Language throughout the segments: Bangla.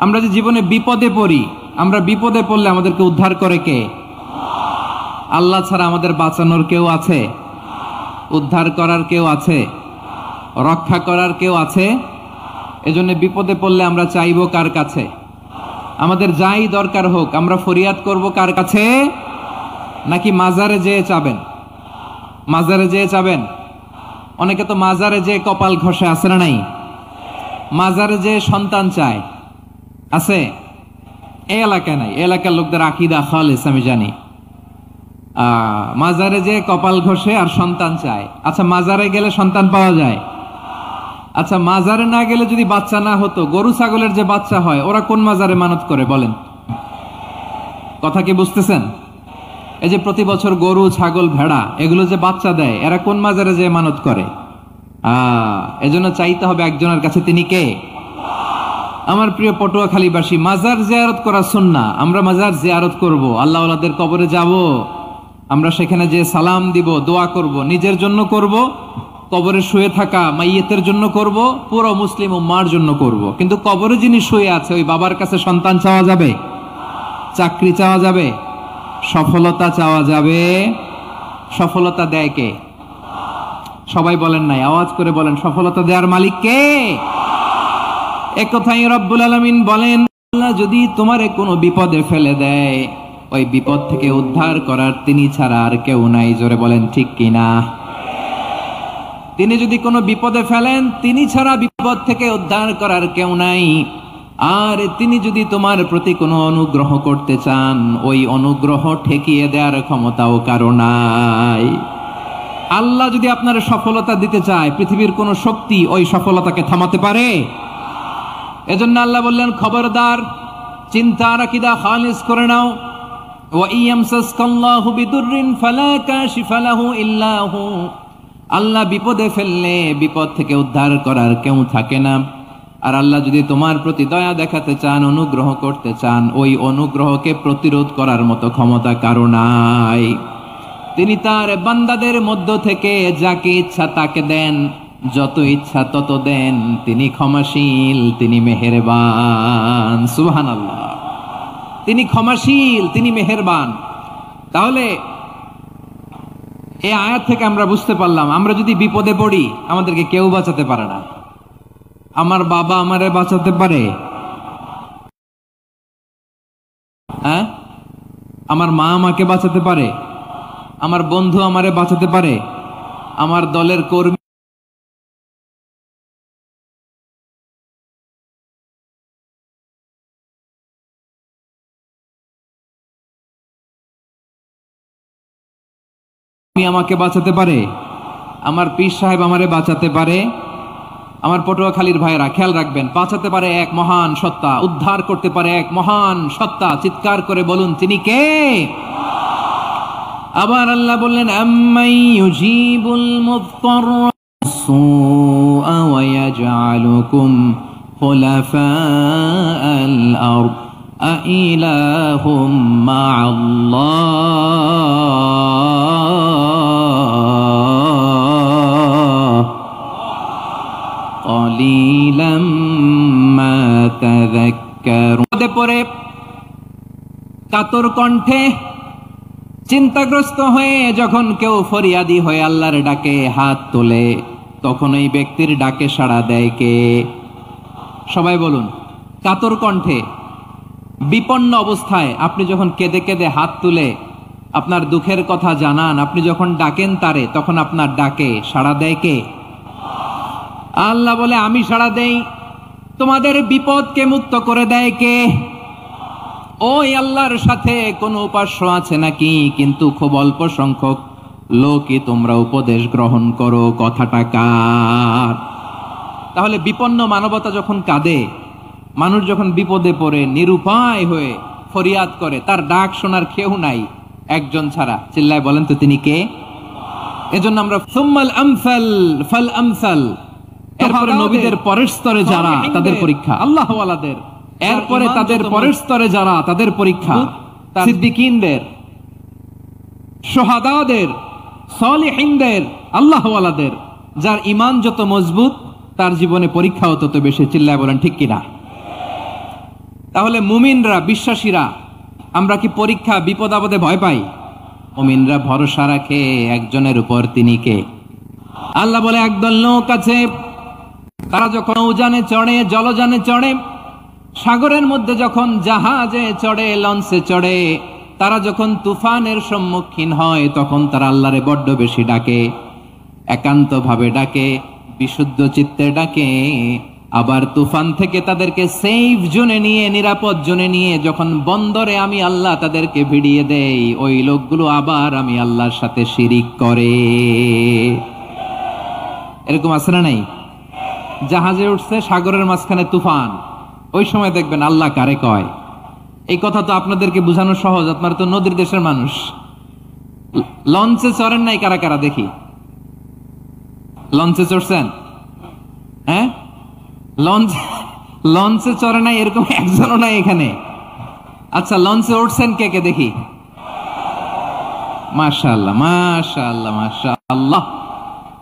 আমরা যে জীবনে বিপদে পড়ি, আমরা বিপদে পড়লে আমাদেরকে উদ্ধার করে কে? আল্লাহ ছাড়া আমাদের বাঁচানোর কেউ আছে? উদ্ধার করার কেউ আছে? রক্ষা করার কেউ আছে? এজন্য বিপদে পড়লে আমরা চাইবো কার কাছে? আমাদের যাই দরকার হোক আমরা ফরিয়াদ করব কার কাছে? নাকি মাজারে যেয়ে চাবেন? মাজারে যেয়ে চাবেন? অনেকে তো মাজারে যেয়ে কপাল ঘষে, আছে না নাই? মাজারে যেয়ে সন্তান চায়, আছে? এই এলাকায় নাই, এলাকার লোকদের আকীদা খালিস আমি জানি। মাজারে যেয়ে কপাল ঘষে আর সন্তান চায়। আচ্ছা, মাজারে গেলে সন্তান পাওয়া যায়? আচ্ছা, মাজারে না গেলে যদি বাচ্চা না হতো, গরু ছাগলের যে বাচ্চা হয় ওরা কোন মাজারে মানত করে বলেন? কথা কি বুঝতেছেন? এই যে প্রতি বছর গরু ছাগল ভেড়া এগুলো যে বাচ্চা দেয়, এরা কোন মাজারে যে মানত করে? এজন্য চাইতে হবে একজনের কাছে, তিনি কে? আমার প্রিয় পটুয়াখালীবাসী, মাজার জিয়ারত করা সুন্নাহ। আমরা মাজার জিয়ারত করব, আল্লাহ ওয়ালাদের কবরে যাব, আমরা সেখানে যে সালাম দিব, দোয়া করব, নিজের জন্য করব, কবরে শুয়ে থাকা মাইয়েতের জন্য করব, পুরো মুসলিম উম্মার জন্য করব। কিন্তু কবরে যিনি শুয়ে আছে ওই বাবার কাছে সন্তান চাওয়া যাবে? চাকরি চাওয়া যাবে? সফলতা চাওয়া যাবে? সফলতা দেয় কে? সবাই বলেন নাই, আওয়াজ করে বলেন, সফলতা দেওয়ার মালিক কে? এক কথাই রব্বুল আলামিন বলেন, আল্লাহ যদি তোমারে কোনো বিপদে ফেলে দেয়, ওই বিপদ থেকে উদ্ধার করার তিনি ছাড়া আর কেউ নাই। জোরে বলেন ঠিক কিনা? তিনি যদি কোনো বিপদে ফেলেন, তিনি ছাড়া বিপদ থেকে উদ্ধার করার কেউ নাই। আর তিনি যদি তোমার প্রতি কোনো অনুগ্রহ করতে চান, ওই অনুগ্রহ ঠেকিয়ে দেওয়ার ক্ষমতাও কারো নাই। আল্লাহ যদি আপনার সফলতা দিতে চায়, পৃথিবীর কোন শক্তি ওই সফলতাকে থামাতে পারে? এজন্য আল্লাহ বললেন, খবরদার, চিন্তার আকীদা খালিস করে নাও। ওয়া ইয়ামসাসকাল্লাহু বিদুররিন ফালা কাশিফা লাহু ইল্লা হু। আল্লাহ বিপদে ফেললে বিপদ থেকে উদ্ধার করার কেউ থাকে না। আর আল্লাহ যদি তোমার প্রতি দয়া দেখাতে চান, অনুগ্রহ করতে চান, ওই অনুগ্রহকে প্রতিরোধ করার মতো ক্ষমতা কারো নাই। তিনি তার বান্দাদের মধ্য থেকে যাকে ইচ্ছা তাকে দেন, যত ইচ্ছা তত দেন। তিনি ক্ষমাশীল, তিনি মেহেরবান। সুবহানাল্লাহ। তিনি ক্ষমাশীল, তিনি মেহেরবান। তাহলে এই আয়াত থেকে আমরা বুঝতে পারলাম, আমরা যদি বিপদে পড়ি আমাদেরকে কেউ বাঁচাতে পারে না। আমার বাবা আমারে বাঁচাতে পারে? হ্যাঁ? আমার মা আমাকে বাঁচাতে পারে? আমার বন্ধু আমারে বাঁচাতে পারে? আমার দলের কর্মী আমাকে বাঁচাতে পারে? আমার পীর সাহেব আমারে বাঁচাতে পারে? আমার পটুয়াখালীর ভাইয়েরা খেয়াল রাখবেন, বাঁচাতে পারে এক মহান সত্তা, উদ্ধার করতে পারে এক মহান সত্তা। চিৎকার করে বলুন, তিনি কে? আবার আল্লাহ বললেন, আম্মাই ইউজিবুল মুযতাররা ওয়া ইয়াজআলুকুম খুলাফাআল আরদ আইলাহুম মা'আল্লাহ ক্বালিলাম মা তাযাক্কারুন। পরে কাতর কণ্ঠে চিন্তাগ্রস্ত হয়ে যখন কেউ ফরিয়াদি হয়ে আল্লাহর ডাকে হাত তোলে, তখন এই ব্যক্তির ডাকে সাড়া দেয় কে? সবাই বলুন। কাতর কণ্ঠে বিপন্ন অবস্থায় আপনি যখন কেঁদে কেঁদে হাত তুলে আপনার দুঃখের কথা জানান, আপনি যখন ডাকেন তারে, তখন আপনার ডাকে সাড়া দেয় কে? আল্লাহ বলে, আমি সাড়া দেই। তোমাদের বিপদকে মুক্ত করে দেয় কে? ওই আল্লাহর সাথে কোন উপাস্য আছে নাকি? কিন্তু খুব অল্প সংখ্যক লোকই তোমরা উপদেশ গ্রহণ করো। কথাটা কার? তাহলে বিপন্ন মানবতা যখন কাঁদে, মানুষ যখন বিপদে পড়ে নিরুপায় হয়ে ফরিয়াদ করে, তার ডাক শোনার কেউ নাই একজন ছাড়া। চিল্লায় বলেন তো, তিনি কে? এজন্য আমরা সুম্মাল আমসাল ফাল আমসাল, এরপরে নবীদের পরের স্তরে যারা তাদের পরীক্ষা, আল্লাহ ওয়ালাদের, এরপরে তাদের পরের স্তরে যারা তাদের পরীক্ষা, সিদ্দিকিনদের, শুহাদাদের, সালিহিনদের, আল্লাহ ওয়ালাদের। যার ঈমান যত মজবুত তার জীবনে পরীক্ষাও তত বেশি। চিল্লায় বলেন ঠিক কিনা? তাহলে মুমিনরা, বিশ্বাসীরা, আমরা কি পরীক্ষা বিপদ আপদে ভয় পাই? মুমিনরা ভরসা রাখে একজনের উপর, তিনি কে? আল্লাহ বলে একদল লোক আছে, তারা যখন উজানে চড়ে, জলযানে চড়ে, সাগরের মধ্যে যখন জাহাজে চড়ে, লঞ্চে চড়ে, তারা যখন তুফানের সম্মুখীন হয় তখন তারা আল্লাহরে বড্ড বেশি ডাকে, একান্ত ভাবে ডাকে, বিশুদ্ধ চিত্তে ডাকে। আবার তুফান থেকে তাদেরকে সেফ জোনে নিয়ে, নিরাপদ জোনে নিয়ে যখন বন্দরে আমি আল্লাহ তাদেরকে ভিড়িয়ে দেই, ওই লোকগুলো আবার আমি আল্লাহর সাথে শিরিক করে। এরকম আছে না নাই? জাহাজে উঠছে, সাগরের মাঝখানে তুফান, ওই সময় দেখবেন আল্লাহ কারে কয়। এই কথা তো আপনাদেরকে বোঝানো সহজ, আপনারা তো নদীর দেশের মানুষ। লঞ্চে চড়েন নাই কারা কারা দেখি? লঞ্চে চড়ছেন? হ্যাঁ, লঞ্চে চড়ে নাই এরকম একজনও নাই এখানে। আচ্ছা, লঞ্চে উঠছেন কে কে দেখি? মাশাআল্লাহ, মাশাআল্লাহ, মাশাআল্লাহ।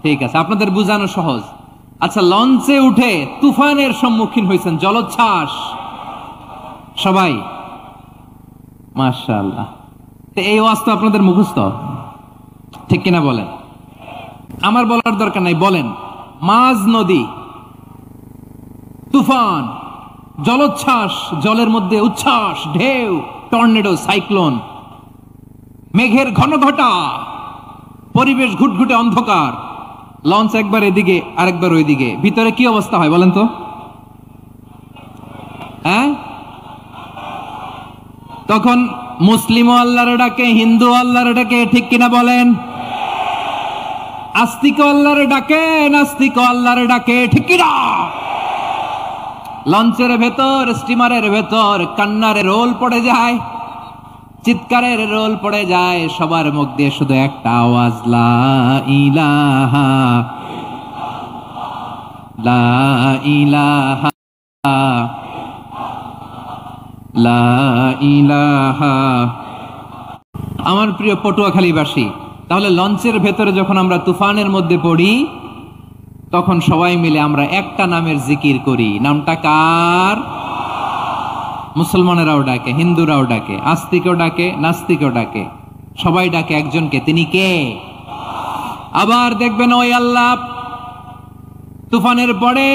ঠিক আছে, আপনাদের বোঝানো সহজ। আচ্ছা, লঞ্চে উঠে তুফানের সম্মুখীন হয়েছেন, জলোচ্ছ্বাস, সবাই? মাশাআল্লাহ। এই ওয়াজ তো আপনাদের মুখস্থ, ঠিক কিনা বলেন? আমার বলার দরকার নাই, বলেন। মাঝ নদী, তুফান, জলোচ্ছ্বাস, জলের মধ্যে উচ্ছ্বাস, ঢেউ, টর্নেডো, সাইক্লোন, মেঘের ঘনঘটা, পরিবেশ ঘুটঘুটে অন্ধকার, লঞ্চ একবার এদিকে আরেকবার ওইদিকে, ভিতরে কি অবস্থা হয় বলেন তো? হ্যাঁ, তখন মুসলিম আল্লাহর ডাকে, হিন্দু আল্লাহর ডাকে, ঠিক কিনা বলেন? আস্তিক আল্লাহর ডাকে, নাস্তিক আল্লাহর ডাকে, ঠিক কিনা? লঞ্চের ভেতর, স্টিমারের ভেতর কান্নার রোল পড়ে যায়, চিৎকারের রোল পড়ে যায়, সবার মুখ দিয়ে শুধু একটা আওয়াজ, লা ইলাহা, লা ইলাহা, লা ইলাহা। আমার প্রিয় পটুয়াখালীবাসী, তাহলে লঞ্চের ভেতরে যখন আমরা তুফানের মধ্যে পড়ি, তখন সবাই মিলে আমরা একটা নামের জিকির করি। নামটা কার? মুসলমানেরাও ডাকে, হিন্দুরাও ডাকে, আস্তিকও ডাকে, নাস্তিকও ডাকে, সবাই ডাকে একজনকে, তিনি কে? আবার দেখবেন ওই আল্লাহ তুফানের পরে,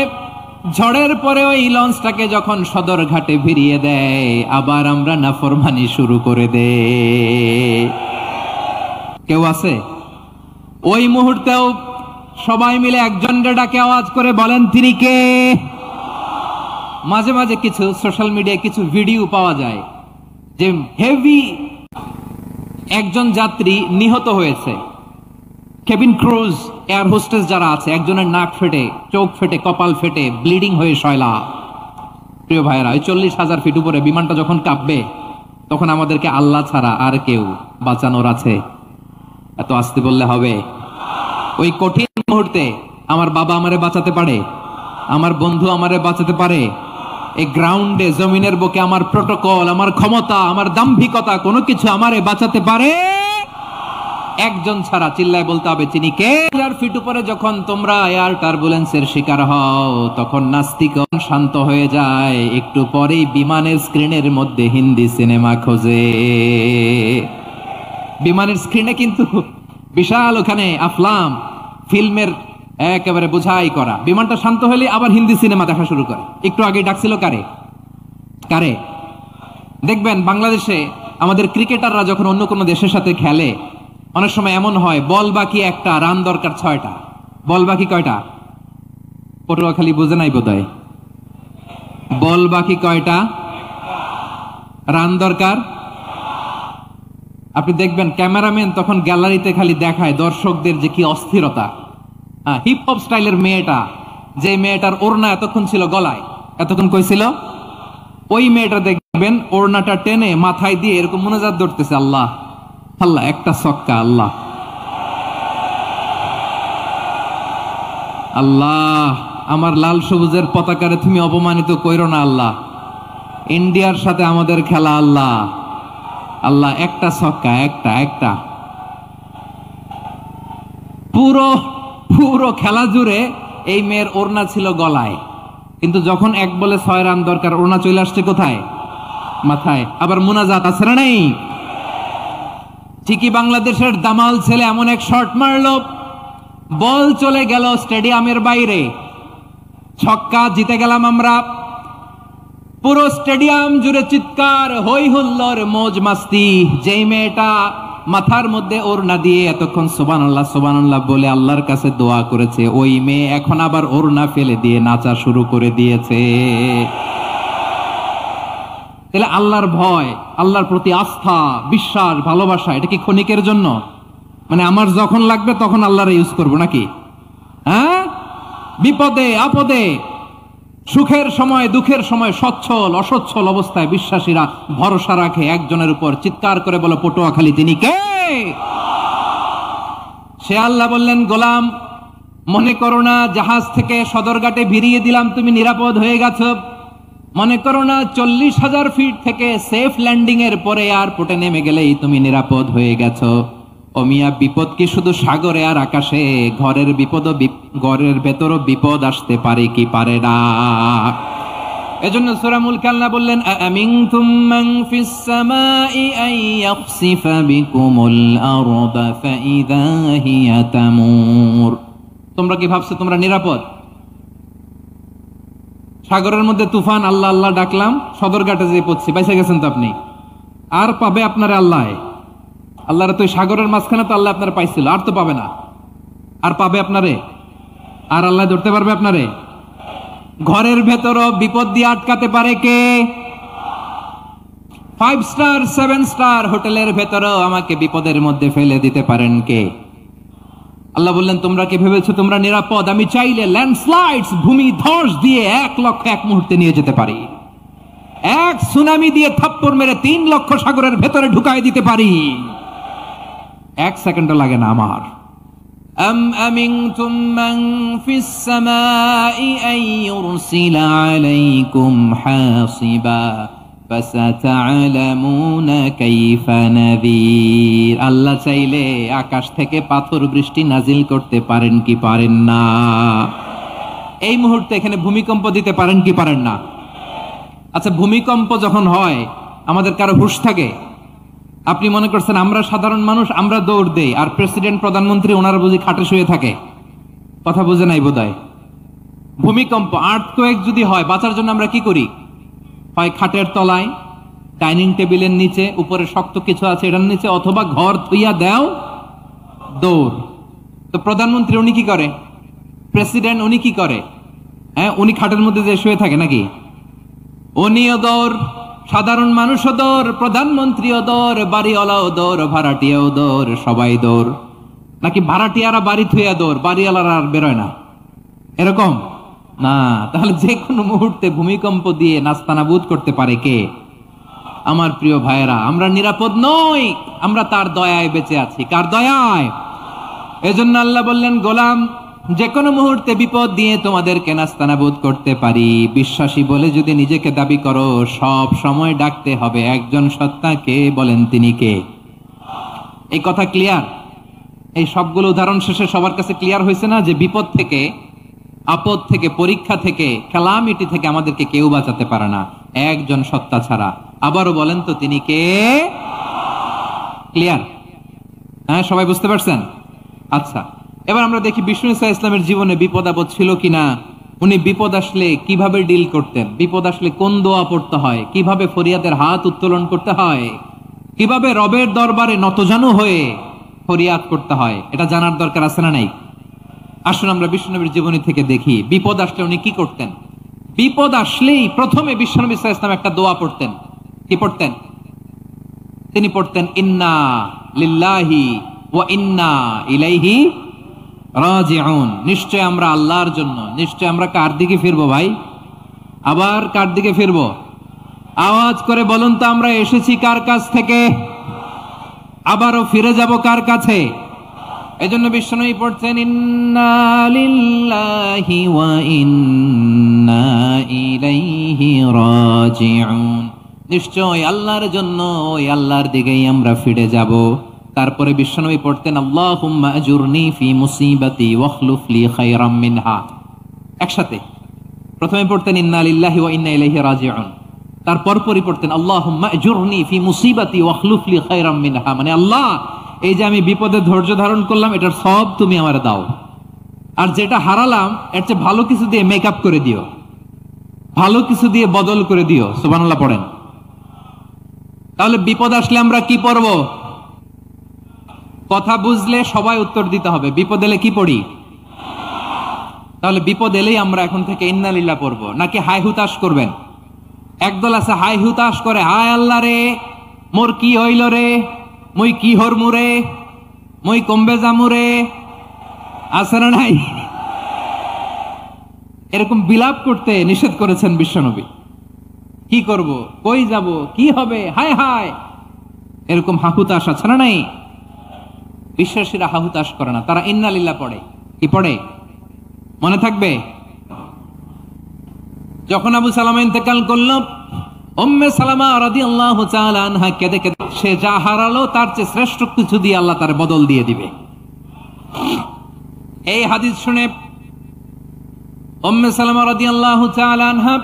ঝড়ের পরে ওই লঞ্চটাকে যখন সদর ঘাটে ভিড়িয়ে দেয়, আবার আমরা নাফরমানি শুরু করে দেই। কেউ আছে? ওই মুহূর্তেও সবাই মিলে একজনের ডাকে আওয়াজ করে বলেন, তিনি কে? মাঝে মাঝে কিছু সোশ্যাল মিডিয়ায় কিছু ভিডিও পাওয়া যায় যে হেভি একজন যাত্রী নিহত হয়েছে, কেবিন ক্রুজ, এয়ার হোস্টেস যারা আছে, একজনের নাক ফেটে, চোখ ফেটে, কপাল ফেটে, ব্লিডিং হয়ে শয়লা। প্রিয় ভাইরা, ওই 40,000 ফিট উপরে বিমানটা যখন কাঁপবে, তখন আমাদেরকে আল্লাহ ছাড়া আর কেউ বাঁচানোর আছে? এত আস্তে বললে হবে? ওই কঠিন মুহূর্তে আমার বাবা আমারে বাঁচাতে পারে, আমার বন্ধু আমারে বাঁচাতে পারে। এই গ্রাউন্ডে, জমিনের বুকে আমার প্রোটোকল, আমার ক্ষমতা, আমার দাম্ভিকতা, কোনো কিছু আমারে বাঁচাতে পারে একজন ছাড়া। চিল্লায় বলতে হবে, তিনি কে? 1000 ফিট উপরে যখন তোমরা এয়ার টার্বুলেন্সের শিকার হও, তখন নাস্তিকগণ শান্ত হয়ে যায়, একটু পরেই বিমানের স্ক্রিনের মধ্যে হিন্দি সিনেমা খোঁজে। বিমানের স্ক্রিনে কিন্তু বিশাল ওখানে আফলাম ফিল্মের একেবারে বোঝাই করা। বিমানটা শান্ত হলে আবার হিন্দি সিনেমা দেখা শুরু করে। একটু আগে ডাকছিল কারে? কারে? দেখবেন বাংলাদেশে আমাদের ক্রিকেটাররা যখন অন্য কোনো দেশের সাথে খেলে, অনেক সময় এমন হয়, বল বাকি একটা, রান দরকার 6টা। বল বাকি কয়টা? পটুয়াখালী বুঝে নাই বোধহয়। বল বাকি কয়টা? রান দরকার। আপনি দেখবেন ক্যামেরাম্যান তখন গ্যালারিতে খালি দেখায় দর্শকদের যে কি অস্থিরতা। হিপ হপ স্টাইলের মেয়েটা, যে মেয়েটার ওড়না এতক্ষণ ছিল গলায়, এতক্ষণ কই ছিল, ওই মেয়েটা দেখবেন ওড়নাটা টেনে মাথায় দিয়ে এরকম মুনাজাত ধরতেছে, আল্লাহ আল্লাহ, একটা ছক্কা, আল্লাহ আল্লাহ, আমার লাল সবুজের পতাকারে তুমি অপমানিত কইরো না আল্লাহ, ইন্ডিয়ার সাথে আমাদের খেলা, আল্লাহ আল্লাহ, একটা ছক্কা, একটা। পুরো পুরো খেলা জুড়ে এই মেয়ের ওড়না ছিল গলায়, কিন্তু যখন 1 বলে 6 রান দরকার, ওড়না চলে আসছে কোথায়? মাথায়। আবার মুনাজাত আছে না নেই? ঠিকই বাংলাদেশের দামাল ছেলে এমন এক শট মারলো, বল চলে গেল স্টেডিয়ামের বাইরে, ছক্কা, জিতে গেলাম আমরা। পুরো স্টেডিয়াম জুড়ে চিৎকার, হই হুল্লোর, মৌজ মাস্তি। যেই মেয়েটা মাথার মধ্যে ওড়না দিয়ে এতক্ষণ সুবহানাল্লাহ সুবহানাল্লাহ বলে আল্লাহর কাছে দোয়া করেছে, ওই মেয়ে এখন আবার ওড়না ফেলে দিয়ে নাচা শুরু করে দিয়েছে। তাহলে আল্লাহর ভয়, আল্লাহর প্রতি আস্থা, বিশ্বাস, ভালোবাসা, এটা কি ক্ষণিকের জন্য? মানে আমার যখন লাগবে তখন আল্লাহর ইউজ করবো নাকি? হ্যাঁ, বিপদে আপদে, সুখের সময় দুঃখের সময়, সচ্ছল অসচ্ছল অবস্থায় বিশ্বাসীরা ভরসা রাখে একজনের উপর। চিৎকার করে বলো পটুয়াখালী তিনি কে? সে আল্লাহ বললেন, গোলাম মনে করো না জাহাজ থেকে সদরঘাটে ভিড়িয়ে দিলাম তুমি নিরাপদ হয়ে গেছো। মনে করো না 40,000 ফিট থেকে সেফ ল্যান্ডিং এর পরে এয়ারপোর্টে নেমে গেলেই তুমি নিরাপদ হয়ে গেছো। ও মিয়া, বিপদ কি শুধু সাগরে আর আকাশে? ঘরের বিপদও, ঘরের ভেতরও বিপদ আসতে পারে কি পারে না? এজন্য সূরা মুলক আল্লাহ বললেন, আমিনতুম মান ফিস সামাই আন ইয়াখসিফা বিকুমুল আরদা ফাইযা হিয়া তামুর। তোমরা কি ভাবছো তোমরা নিরাপদ? সাগরের মধ্যে তুফান, আল্লাহ আল্লাহ ডাকলাম, সদরঘাটে যেয়ে পড়ছি, বাইসা গেছেন তো আপনি। আর পাবে আপনারে আল্লাহ? আল্লাহর তো সাগরের মাঝখানে তো আল্লাহ আপনারা পাইছিল, আর তো পাবে না। আর পাবে আপনারে? আর আল্লাহ ধরতে পারবে আপনারে? ঘরের ভেতরও বিপদ দিয়ে আটকাতে পারে কে? 5 স্টার 7 স্টার হোটেলের ভেতরও আমাকে বিপদের মধ্যে ফেলে দিতে পারেন কে? আল্লাহ বললেন, তোমরা কি ভেবেছো তোমরা নিরাপদ? আমি চাইলে ল্যান্ডস্লাইডস, ভূমি ধস দিয়ে 1 লক্ষ এক মুহূর্তে নিয়ে যেতে পারি। এক সুনামি দিয়ে থাপ্পড় মেরে 3 লক্ষ সাগরের ভেতরে ঢুকাই দিতে পারি। 1 সেকেন্ডও লাগে না আমার। আম আমিনতুম মান ফিস সামাই আন ইউরসিলা আলাইকুম হাসিবা ফাসাতা'লামুনা কাইফা নাযীর। আল্লাহ চাইলে আকাশ থেকে পাথর বৃষ্টি নাজিল করতে পারেন কি পারেন না? এই মুহূর্তে এখানে ভূমিকম্প দিতে পারেন কি পারেন না? আচ্ছা, ভূমিকম্প যখন হয় আমাদের কারো হুঁশ থাকে? আপনি মনে করছেন আমরা সাধারণ মানুষ, আমরা দৌড় দেই, আর প্রেসিডেন্ট প্রধানমন্ত্রী ওনারা বুঝি খাটে শুয়ে থাকে? কথা বুঝে নাই বোধহয়। ভূমিকম্প, আর্থকোয়েক যদি হয়, বাঁচার জন্য আমরা কি করি? হয় খাটের তলায়, ডাইনিং টেবিলের নিচে, উপরে শক্ত কিছু আছে এটার নিচে, অথবা ঘর থুইয়া দেও দৌড়। তো প্রধানমন্ত্রী উনি কি করে? প্রেসিডেন্ট উনি কি করে? হ্যাঁ, উনি খাটের মধ্যে যে শুয়ে থাকে নাকি? উনিও দৌড়, সাধারণ মানুষও দৌড়, প্রধানমন্ত্রীও দৌড়, বাড়িওয়ালাও দৌড়, ভাড়াটিয়াও দৌড়, সবাই দৌড়। নাকি ভাড়াটিয়ারা বাড়ি থুইয়া দৌড়, বাড়িওয়ালারা আর বেরোয় না? এরকম না। তাহলে যে কোনো মুহূর্তে ভূমিকম্প দিয়ে নাস্তানাবুদ করতে পারে কে? আমার প্রিয় ভাইয়েরা, আমরা নিরাপদ নই, আমরা তার দয়ায় বেঁচে আছি। কার দয়ায়? এজন্য আল্লাহ বললেন, গোলাম যে কোনো মুহূর্তে বিপদ দিয়ে তোমাদেরকে নাস্তানাবুদ করতে পারি। বিশ্বাসী বলে যদি নিজেকে দাবি করো, সব সময় ডাকতে হবে একজন সত্তাকে। বলেন তিনি কে? এই কথা ক্লিয়ার? এই সবগুলো উদাহরণ শেষে সবার কাছে ক্লিয়ার হয়েছে না যে বিপদ থেকে, আপদ থেকে, পরীক্ষা থেকে, ক্যালামিটি থেকে আমাদেরকে কেউ বাঁচাতে পারে না একজন সত্তা ছাড়া। আবারও বলেন তো তিনি কে? ক্লিয়ার? হ্যাঁ, সবাই বুঝতে পারছেন? আচ্ছা, এবার আমরা দেখি বিষ্ণু ঈসা ইসলামের জীবনে বিপদ আপদ ছিল কিনা। উনি বিপদ আসলে কিভাবে ডিল করতেন, বিপদ আসলে কোন দোয়া পড়তে হয়, কিভাবে ফরিয়াদের হাত উত্তোলন করতে হয়, কিভাবে রবের দরবারে নতজানু হয়ে ফরিয়াদ করতে হয়, এটা জানার দরকার আছে না নাই? আসুন আমরা বিষ্ণুনবীর জীবনী থেকে দেখি বিপদ আসলে উনি কি করতেন। বিপদ আসলেই প্রথমে বিষ্ণুনবী সাল্লাল্লাহু আলাইহি ওয়াসাল্লাম একটা দোয়া পড়তেন। কি পড়তেন? তিনি পড়তেন, ইন্না লিল্লাহি ওয়া ইন্না ইলাইহি রাজিউন। নিশ্চয় আমরা আল্লাহর জন্য, নিশ্চয় আমরা কার দিকে ফিরবো ভাই? আবার কার দিকে ফিরবো? আওয়াজ করে বলুন তো, আমরা এসেছি কার কাছ থেকে, আবারও ফিরে যাব কার কাছে? এজন্য বিষ্ণুই পড়ছেন, ইন্না লিল্লাহি ওয়া ইন্না ইলাইহি রাজিউন। নিশ্চয় আল্লাহর জন্য, ওই আল্লাহর দিকেই আমরা ফিরে যাব। তারপরে বিশ্বনবী পড়তেন, আল্লাহুম্মা আজুরনি ফি মুসিবাতি ওয়াখলুফ লি খায়রাম মিনহা। একসাথে প্রথমে পড়তেন ইন্না লিল্লাহি ওয়া ইন্না ইলাইহি রাজিউন, তারপর পড়তেন আল্লাহুম্মা আজুরনি ফি মুসিবাতি ওয়াখলুফ লি খায়রাম মিনহা, মানে আল্লাহ এই যে আমি বিপদে ধৈর্য ধারণ করলাম এটার সব তুমি আমার দাও, আর যেটা হারালাম এর চেয়ে ভালো কিছু দিয়ে মেকআপ করে দিও, ভালো কিছু দিয়ে বদল করে দিও। সুবহানাল্লাহ পড়েন। তাহলে বিপদ আসলে আমরা কি পড়ব? কথা বুঝলে সবাই উত্তর দিতে হবে। বিপদ এলে কি পড়ি? তাহলে বিপদ এলেই আমরা এখন থেকে ইন্না লিল্লাহ পড়বো, নাকি হাই হুতাশ করবেন? একদল আছে হাই হুতাশ করে, হায় আল্লাহ রে মোর কি হইল রে, মুই কি হরমু রে, মুই কমবে জামু রে, আছে না নাই? এরকম বিলাপ করতে নিষেধ করেছেন বিশ্বনবী। কি করব, কই যাব, কি হবে, হায় হায়, এরকম হাহুতাশ আছে না নাই? বিশ্বাসীরা হাহুতাশ করে না, তারা ইন্না লিল্লাহ পড়ে। কি পড়ে মনে থাকবে? যখন আবু সালামা ইন্তেকাল করল, উম্মে সালামা রাদিয়াল্লাহু তাআলা আনহা কেঁদে কেঁদে, সে যা হারালো তার চেয়ে শ্রেষ্ঠ কিছু দিয়ে আল্লাহ তার বদল দিয়ে দিবে। এই হাদিস শুনে উম্মে সালামা রাদিয়াল্লাহু তাআলা আনহা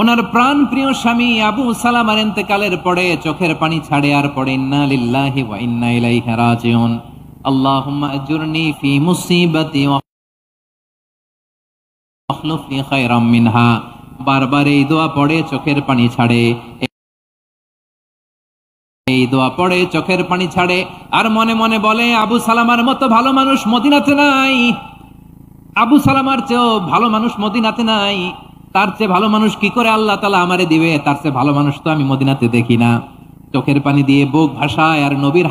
ওনার প্রাণ প্রিয় স্বামী আবু সালামার ইন্তেকালের পরে চোখের পানি ছাড়ে আর পড়ে ইন্না লিল্লাহি ওয়া ইন্না ইলাইহি রাজিউন, আল্লাহুম্মা আজুরনি ফি মুসিবাতি ওয়াখলুফ লি খায়রাম মিনহা। বারবার এই দোয়া পড়ে চোখের পানি ছাড়ে, এই দোয়া পড়ে চোখের পানি ছাড়ে, আর মনে মনে বলে আবু সালামার মতো ভালো মানুষ মদিনাতে নাই, আবু সালামার চেয়েও ভালো মানুষ মদিনাতে নাই, তার চেয়ে ভালো মানুষ কি করে আল্লাহ তাআলা আমারে দিবে, তার চেয়ে ভালো মানুষ তো আমি মদিনাতে দেখি না। চোখের পানি দিয়ে বুক ভাসায় আর নবীর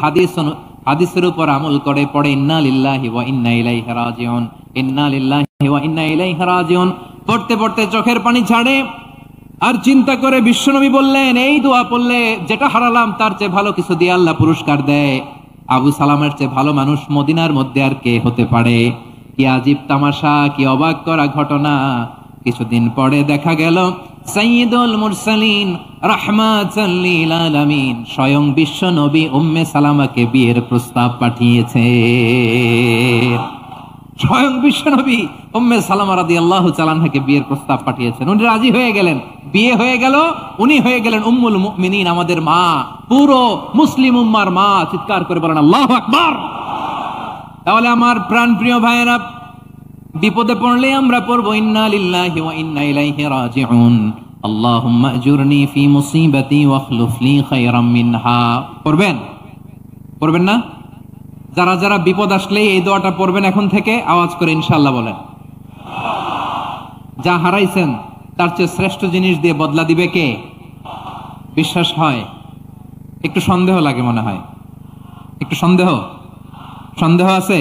হাদিসের উপর আমল করে পড়ে ইন্না লিল্লাহি ওয়া ইন্না ইলাইহি রাজিউন, ইন্না লিল্লাহি ওয়া ইন্না ইলাইহি রাজিউন। পড়তে পড়তে চোখের পানি ছাড়ে আর চিন্তা করে বিশ্বনবী বললেন, এই দোয়া পড়লে যেটা হারালাম তার চেয়ে ভালো কিছু দিয়ে আল্লাহ পুরস্কার দেয়। আবু সালামের চেয়ে ভালো মানুষ মদিনার মধ্যে আর কে হতে পারে? কি আজীব তামাশা, কি অবাক করা ঘটনা। কিছুদিন পরে দেখা গেল সাইয়্যিদুল মুরসালিন রাহমাতাল লিল আলামিন স্বয়ং বিশ্ব নবী উম্মে সালামাকে বিয়ের প্রস্তাব পাঠিয়েছে। স্বয়ং বিশ্ব নবী উম্মে সালামা রাদিয়াল্লাহু তাআলা আনহাকে বিয়ের প্রস্তাব পাঠিয়েছেন। উনি রাজি হয়ে গেলেন, বিয়ে হয়ে গেল, উনি হয়ে গেলেন উম্মুল মুমিনিন, আমাদের মা, পুরো মুসলিম উম্মার মা। চিৎকার করে বলেন আল্লাহু আকবার। তাহলে আমার প্রাণ প্রিয় ভাইয়েরা, বিপদে পড়লে আমরা পড়বো ইন্না লিল্লাহি ওয়া ইন্না ইলাইহি রাজিউন, আল্লাহুম্মা আজুরনি ফি মুসিবাতি ওয়াখলুফ লি খায়রাম মিনহা। পড়বেন? পড়বেন না? যারা যারা বিপদ আসলে এই দোয়াটা পড়বেন এখন থেকে আওয়াজ করে ইনশাআল্লাহ বলেন। যা হারাইছেন তার চেয়ে শ্রেষ্ঠ জিনিস দিয়ে বদলা দিবে কে? বিশ্বাস হয়? একটু সন্দেহ লাগে মনে হয়, একটু সন্দেহ আছে?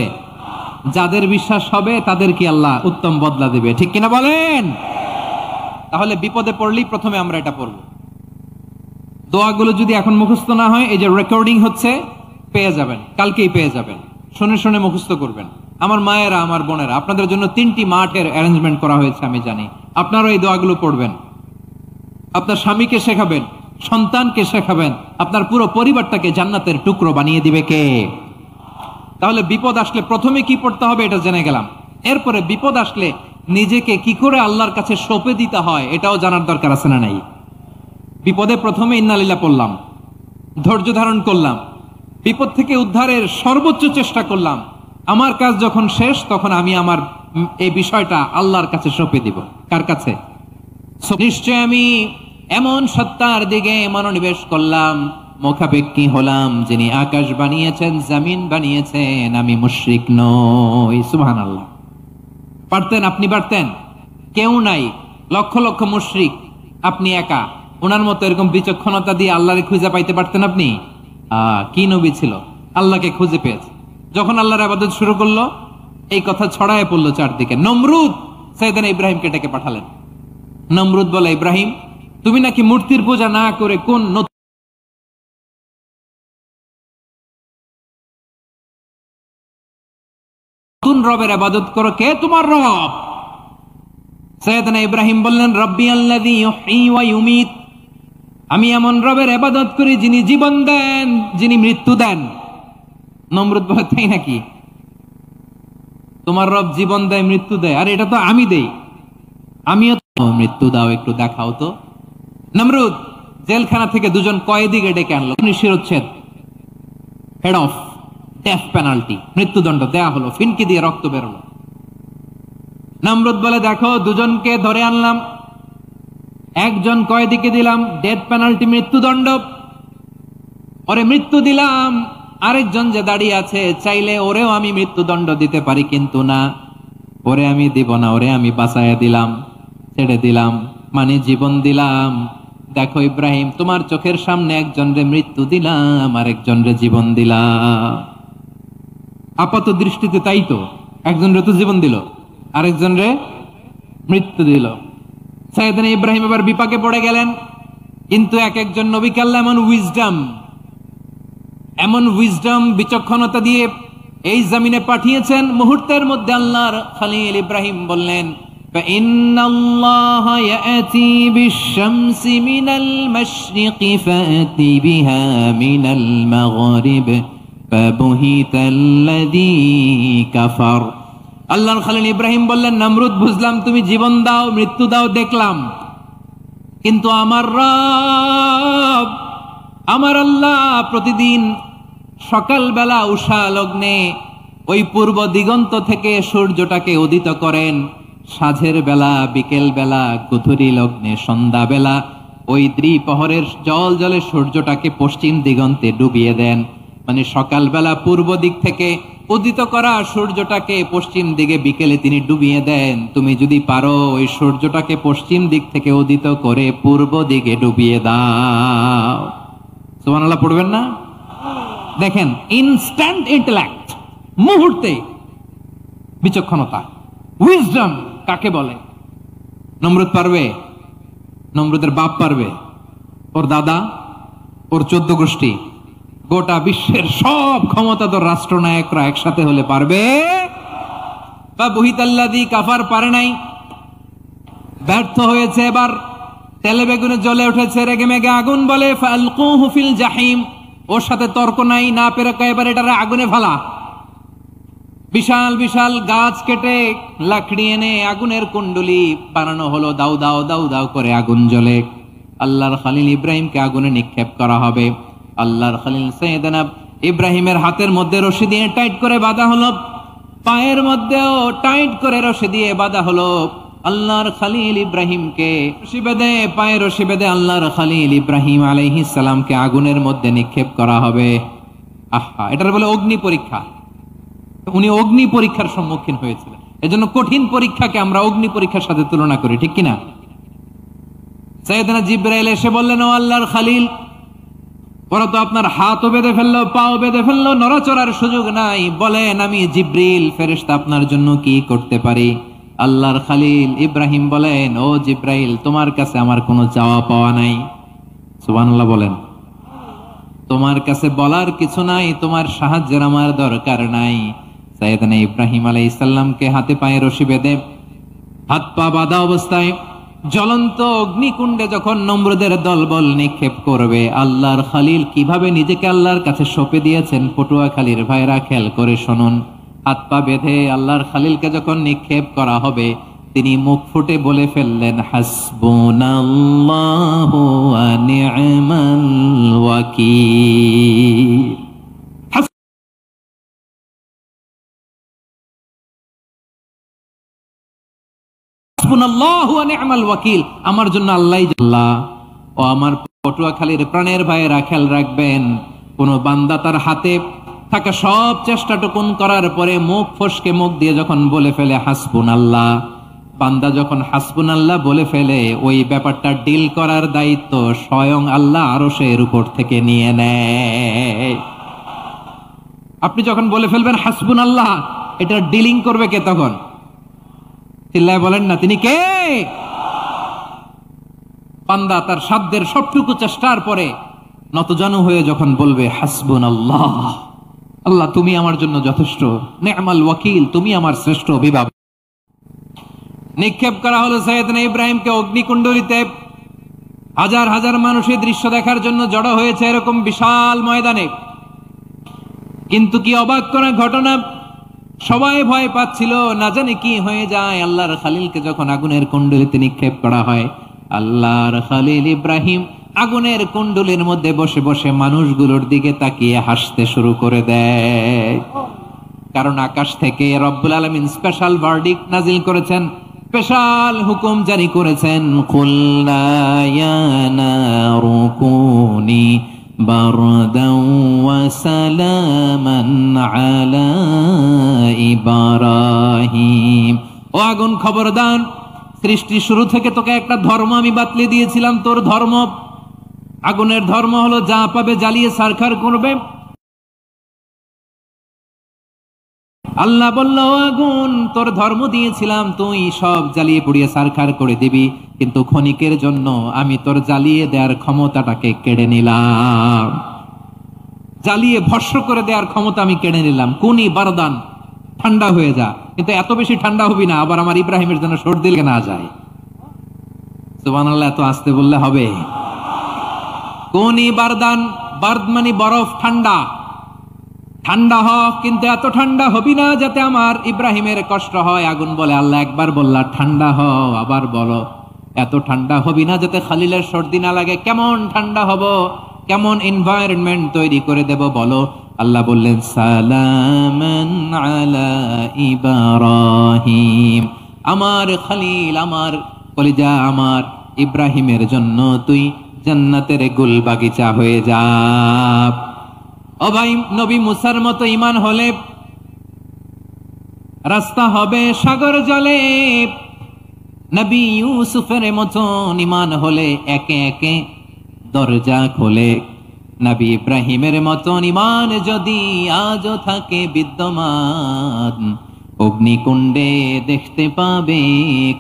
যাদের বিশ্বাস হবে তাদের কি আল্লাহ উত্তম বদলা দিবে, ঠিক কিনা বলেন? তাহলে বিপদে পড়লেই প্রথমে আমরা এটা পড়ব। দোয়াগুলো যদি এখন মুখস্থ না হয়, এই যে রেকর্ডিং হচ্ছে, পেয়ে যাবেন, কালকেই পেয়ে যাবেন, শুনে শুনে মুখস্থ করবেন। আমার মায়েরা, আমার বোনেরা, আপনাদের জন্য 3টি মাঠের অ্যারেঞ্জমেন্ট করা হয়েছে, আমি জানি। আপনারা এই দোয়াগুলো পড়বেন, আপনার স্বামীকে শেখাবেন, সন্তানকে শেখাবেন, আপনার পুরো পরিবারটাকে জান্নাতের টুকরো বানিয়ে দিবে কে? তাহলে বিপদ আসলে প্রথমে কি পড়তে হবে এটা জেনে গেলাম। এরপরে বিপদ আসলে নিজেকে কি করে আল্লাহর কাছে সঁপে দিতে হয় এটাও জানার দরকার আছে না নাই? বিপদে প্রথমে ইন্না লিল্লাহ পড়লাম, ধৈর্য ধারণ করলাম, বিপদ থেকে উদ্ধারের সর্বোচ্চ চেষ্টা করলাম। আমার কাজ যখন শেষ তখন আমি আমার এই বিষয়টা আল্লাহর কাছে সঁপে দিব। কার কাছে? নিশ্চয় আমি এমন সত্তার দিকে মনোনিবেশ করলাম, মুখাপেক্ষী হলাম, যিনি আকাশ বানিয়েছেন, জমিন বানিয়েছেন, আমি মুশরিক নই। সুবহানাল্লাহ। পারতেন? আপনি পারতেন? কেউ নাই, লক্ষ লক্ষ মুশরিক, আপনি একা। ওনার মতো এরকম বিচক্ষণতা দিয়ে আল্লাহরে খুঁজে পাইতে পারতেন আপনি? কি নবী ছিল, আল্লাহকে খুঁজে পেয়েছে। যখন আল্লাহর ইবাদত শুরু করলো, এই কথা ছড়ায় পড়লো চারদিকে। নমরুদ সাইয়েদনা ইব্রাহিমকে ডেকে পাঠালেন। নমরুদ বলে, ইব্রাহিম, তুমি নাকি মূর্তির পূজা না করে কোন নতুন রবের ইবাদত করো, কে তোমার রব? সাইয়েদনা ইব্রাহিম বললেন, রব্বি আল্লাযী ইউহয়ী ওয়া ইউমীত, আমি এমন রবের ইবাদত করি যিনি জীবন দেন, যিনি মৃত্যু দেন। নমরুদ বলে, তাই নাকি? তোমার রব জীবন দেয়, মৃত্যু দেয়, আর এটা তো আমি দেই, আমিও মৃত্যু দাও, একটু দেখাও তো। নমরুদ জেলখানা থেকে দুজন কয়েদিকে ডেকে আনলো, শিরোচ্ছেদ, হেড অফ ডেথ পেনাল্টি, মৃত্যুদণ্ড দেয়া হলো, ফিনকি দিয়ে রক্ত বেরোলো। নমরুদ বলে, দেখো দুজনকে ধরে আনলাম, একজন কয়েদিকে দিলাম ডেথ পেনাল্টি, মৃত্যুদণ্ড, ওরে মৃত্যু দিলাম, আরেকজন যে দাঁড়িয়ে আছে চাইলে ওরেও আমি মৃত্যুদণ্ড দিতে পারি, কিন্তু না, ওরে আমি দিব না, ওরে আমি বাঁচাইয়া দিলাম, ছেড়ে দিলাম, মানে জীবন দিলাম। দেখো ইব্রাহিম, তোমার চোখের সামনে একজন রে মৃত্যু দিলাম, আরেকজন রে জীবন দিলাম। আপাত দৃষ্টিতে তাই তো, একজন রে তো জীবন দিল, আরেকজন রে মৃত্যু দিল। সাইয়েদনা ইব্রাহিম এবার বিপাকে পড়ে গেলেন, কিন্তু এক একজন নবীকে আল্লাহ এমন উইজডম বিচক্ষণতা দিয়ে এই জমিনে পাঠিয়েছেন, মুহূর্তের মধ্যে আল্লাহর খলিল ইব্রাহিম বললেন, ইন্নাল্লাহা ইয়াতি বিশ-শামসি মিনাল মাশরিকি ফাতি বিহা মিনাল মাগরিব ফাবুহিতাল্লাযী কাফার। আল্লাহর খলিল ইব্রাহিম বললেন, নমরুদ বুঝলাম তুমি জীবন দাও, মৃত্যু দাও, দেখলাম, কিন্তু আমার রব, আমার আল্লাহ প্রতিদিন সকালবেলা উষা লগ্নে ওই পূর্ব দিগন্ত থেকে সূর্যটাকে উদিত করেন, সাঁঝের বেলা, বিকেল বেলা, গধূলি লগ্নে, সন্ধ্যা বেলা ওই দ্বিপ্রহরের জল জলে সূর্যটাকে পশ্চিম দিগন্তে ডুবিয়ে দেন। মানে সকালবেলা পূর্ব দিক থেকে উদিত করা সূর্যটাকে পশ্চিম দিকে বিকেলে তিনি ডুবিয়ে দেন। তুমি যদি পারো ওই সূর্যটাকে পশ্চিম দিক থেকে উদিত করে পূর্ব দিকে ডুবিয়ে দাও। সুবহানাল্লাহ পড়বেন না? দেখেন, ইনস্ট্যান্ট ইন্টেলেক্ট, মুহূর্তে বিচক্ষণতা, উইজডম কাকে বলে? নমরুদ পারবে? নমরুদের বাপ পারবে? ওর দাদা, ওর 14 গোষ্ঠী, গোটা বিশ্বের সব ক্ষমতাধর রাষ্ট্রনায়করা একসাথে হলে পারবে? ফাবুহিতাল্লাযী কাফার পারে নাই, ব্যর্থ হয়েছে। এবার তেলে বেগুনে জ্বলে উঠেছে, রেগে মেগে আগুন বলে, ফালকুহু ফিল জাহিম। ওর সাথে তর্ক নাই, না পেরে এবার এটারে আগুনে ফেলা। বিশাল বিশাল গাছ কেটে লাকড়ি এনে আগুনের কুণ্ডলি বানানো হলো, দাউ দাউ দাউ দাউ করে আগুন জ্বলে। আল্লাহর খলিল ইব্রাহিমকে আগুনে নিক্ষেপ করা হবে। আল্লাহর খলিল সাইয়েদনা ইব্রাহিমের হাতের মধ্যে রশি দিয়ে টাইট করে বাঁধা হলো, পায়ের মধ্যেও টাইট করে রশি দিয়ে বাঁধা হলো। আল্লাহর খলিল ইব্রাহিমকে রশি বেঁধে, পায়ে রশি বেঁধে আল্লাহর খলিল ইব্রাহিম আলাইহিস সালামকে আগুনের মধ্যে নিক্ষেপ করা হবে। আহা, এটার বলে অগ্নি পরীক্ষা। উনি অগ্নি পরীক্ষার সম্মুখীন হয়েছিলেন। এজন্য কঠিন পরীক্ষাকে আমরা অগ্নি পরীক্ষার সাথে তুলনা করি, ঠিক কিনা? সাইয়েদনা জিবরাইল এসে বললেন, ও আল্লাহর খলিল, ওরা তো আপনার হাতও বেঁধে ফেললো, পাও বেঁধে ফেললো, নড়াচড়ার সুযোগ নাই, বলেন আমি জিবরিল ফেরেশতা আপনার জন্য কি করতে পারি? আল্লাহর খলিল ইব্রাহিম বলেন, ও জিবরাইল, তোমার কাছে আমার কোনো চাওয়া পাওয়া নাই। সুবহানাল্লাহ বলেন। তোমার কাছে বলার কিছু নাই, তোমার সাহায্যের আমার দরকার নাই। সাইয়েদনা ইব্রাহিম আলাইহিস সালামকে হাতে পায়ে রশি বেঁধে, হাত পা বাঁধা অবস্থায় জ্বলন্ত অগ্নিকুণ্ডে যখন নমরুদের দলবল নিক্ষেপ করবে, আল্লাহর খলিল কিভাবে নিজেকে আল্লাহর কাছে সঁপে দিয়েছেন, পটুয়াখালীর ভাইরা খেয়াল করে শুনুন। হাত পা বেঁধে আল্লাহর খলিলকে যখন নিক্ষেপ করা হবে, তিনি মুখ ফুটে বলে ফেললেন, হাসবুনাল্লাহু ওয়া নি'মাল ওয়াকিল। হাসবুনাল্লাহু ওয়া নি'মাল ওয়াকিল, আমার জন্য আল্লাহই আল্লাহ। ও আমার পটুয়াখালীর প্রাণের ভাইয়েরা খেয়াল রাখবেন, কোন বান্দা তার হাতে থাকা সব চেষ্টাটুকুন করার পরে মুখ ফসকে মুখ দিয়ে যখন বলে ফেলে হাসবুনাল্লাহ, বান্দা যখন হাসবুনাল্লাহ বলে ফেলে, ওই ব্যাপারটা ডিল করার দায়িত্ব স্বয়ং আল্লাহ আরশের উপর থেকে নিয়ে নেয়। আপনি যখন বলে ফেলবেন হাসবুনাল্লাহ, এটা ডিলিং করবে কে তখন? চিল্লায় বলেন না, তিনি কে? বান্দা তার সাধ্যের সবটুকু চেষ্টার পরে নতজানু হয়ে যখন বলবে হাসবুনাল্লাহ, আল্লাহ তুমি আমার জন্য যথেষ্ট, নি'মাল ওয়াকিল, তুমি আমার শ্রেষ্ঠ অভিভাবক। নিক্ষেপ করা হলো সাইয়েদনা ইব্রাহিমকে অগ্নিকুণ্ডলিতে। হাজার হাজার মানুষের দৃশ্য দেখার জন্য জড়ো হয়েছে এরকম বিশাল ময়দানে। কিন্তু কি অবাক করা ঘটনা, সবাই ভয় পাচ্ছিল, না জানি কি হয়ে যায়। আল্লাহর খলিলকে যখন আগুনের কুণ্ডলিতে নিক্ষেপ করা হয়, আল্লাহর খলিল ইব্রাহিম আগুনের কুণ্ডুলির মধ্যে বসে বসে মানুষগুলোর দিকে তাকিয়ে হাসতে শুরু করে দেয়। কারণ আকাশ থেকে রব্বুল আলামিন স্পেশাল ভার্ডিক্ট নাজিল করেছেন, স্পেশাল হুকুম জারি করেছেন, কুলনা ইয়া নারু কুনি বারদাও ওয়া সালামান আলা ইব্রাহিম। ও আগুন খবরদার, সৃষ্টি শুরু থেকে তোকে একটা ধর্ম আমি বাতলে দিয়েছিলাম, তোর ধর্ম, আগুনের ধর্ম হলো যা পাবে জ্বালিয়ে ছারখার করবে। আল্লাহ বলল, আগুন তোর ধর্ম দিয়েছিলাম, তুই সব জ্বালিয়ে পুড়িয়ে ছারখার করে দিবি, কিন্তু ক্ষণিকের জন্য আমি তোর জ্বালিয়ে দেওয়ার ক্ষমতাটাকে কেড়ে নিলাম, জ্বালিয়ে ভস্ম করে দেওয়ার ক্ষমতা আমি কেড়ে নিলাম। কুনি বারদান, ঠান্ডা হয়ে যা, কিন্তু এত বেশি ঠান্ডা হবি না আবার আমার ইব্রাহিমের জন্য সর্দি লেগে না যায়। সুবহানাল্লাহ, এত আসতে বললে হবে? কুনি বারদান, বার্দ মানে বরফ, ঠান্ডা, ঠান্ডা হ, কিন্তু এত ঠান্ডা হবি না যাতে আমার ইব্রাহিমের কষ্ট হয়। আগুন বলে, আল্লাহ একবার বললা ঠান্ডা হ, আবার বলো এত ঠান্ডা হবি না যাতে খলিলের সর্দি না লাগে। কেমন ঠান্ডা হব, কেমন এনভায়রনমেন্ট তৈরি করে দেব বলো? আল্লাহ বললেন, সালামান আলা ইব্রাহিম, আমার খলিল, আমার কলিজা, আমার ইব্রাহিমের জন্য তুই জান্নাতের গুল বাগিচা হয়ে যা। ও ভাই, নবী মুসার মতো ঈমান হলে রাস্তা হবে সাগর জলে, নবী ইউসুফের মতন ঈমান হলে একে একে দরজা খোলে, নবী ইব্রাহিমের মতন ঈমান যদি আজও থাকে বিদ্যমান, অগ্নিকুণ্ডে দেখতে পাবে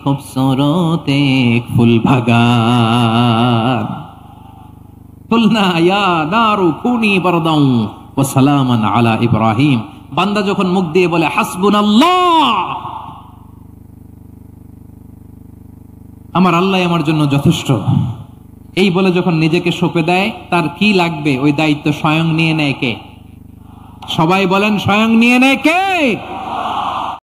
খুবসুরত এক ফুল বাগান। কুলনা ইয়া নারু কুনি বারদাও ওয়া সালামান আলা ইব্রাহিম। বান্দা যখন মুখ দিয়ে বলে হাসবুনাল্লাহ, আমার আল্লাহ আমার জন্য যথেষ্ট, এই বলে যখন নিজেকে সঁপে দেয়, তার কি লাগবে ওই দায়িত্ব স্বয়ং নিয়ে নেয় কে? সবাই বলেন, স্বয়ং নিয়ে নেয় কে?